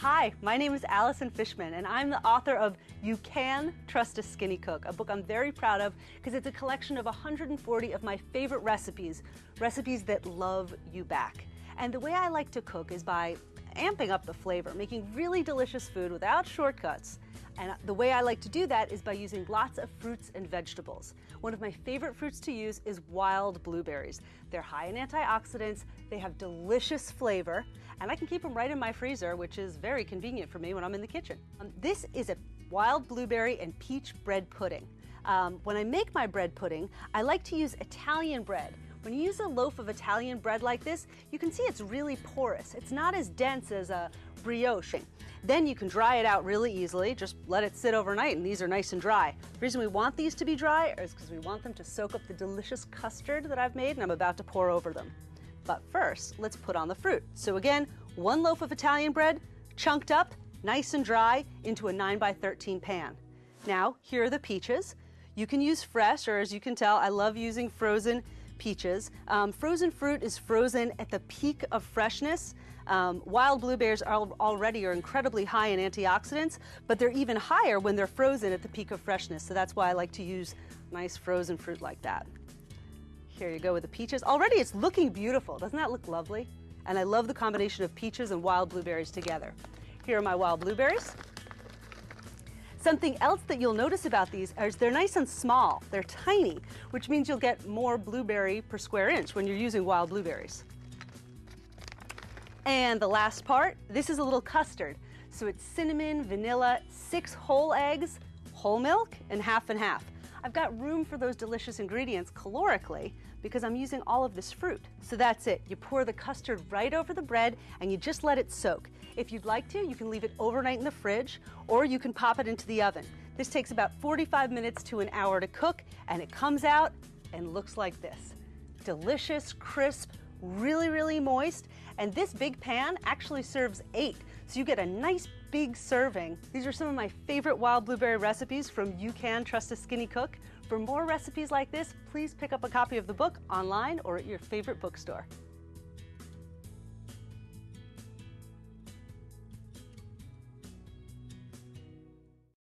Hi, my name is Allison Fishman, and I'm the author of You Can Trust a Skinny Cook, a book I'm very proud of because it's a collection of 140 of my favorite recipes, recipes that love you back. And the way I like to cook is by amping up the flavor, making really delicious food without shortcuts. And the way I like to do that is by using lots of fruits and vegetables. One of my favorite fruits to use is wild blueberries. They're high in antioxidants, they have delicious flavor, and I can keep them right in my freezer, which is very convenient for me when I'm in the kitchen. This is a wild blueberry and peach bread pudding. When I make my bread pudding, I like to use Italian bread. When you use a loaf of Italian bread like this, you can see it's really porous. It's not as dense as a brioche. Then you can dry it out really easily. Just let it sit overnight and these are nice and dry. The reason we want these to be dry is because we want them to soak up the delicious custard that I've made and I'm about to pour over them. But first, let's put on the fruit. So again, 1 loaf of Italian bread, chunked up, nice and dry, into a 9x13 pan. Now, here are the peaches. You can use fresh, or as you can tell, I love using frozen peaches. Frozen fruit is frozen at the peak of freshness. Wild blueberries already are incredibly high in antioxidants, but they're even higher when they're frozen at the peak of freshness. So that's why I like to use nice frozen fruit like that. Here you go with the peaches. Already it's looking beautiful. Doesn't that look lovely? And I love the combination of peaches and wild blueberries together. Here are my wild blueberries. Something else that you'll notice about these is they're nice and small. They're tiny, which means you'll get more blueberry per square inch when you're using wild blueberries. And the last part, this is a little custard. So it's cinnamon, vanilla, 6 whole eggs, whole milk, and half and half. I've got room for those delicious ingredients calorically because I'm using all of this fruit. So that's it. You pour the custard right over the bread and you just let it soak. If you'd like to, you can leave it overnight in the fridge or you can pop it into the oven. This takes about 45 minutes to an hour to cook and it comes out and looks like this. Delicious, crisp, really, really moist. And this big pan actually serves 8. So you get a nice big serving. These are some of my favorite wild blueberry recipes from You Can Trust a Skinny Cook. For more recipes like this, please pick up a copy of the book online or at your favorite bookstore.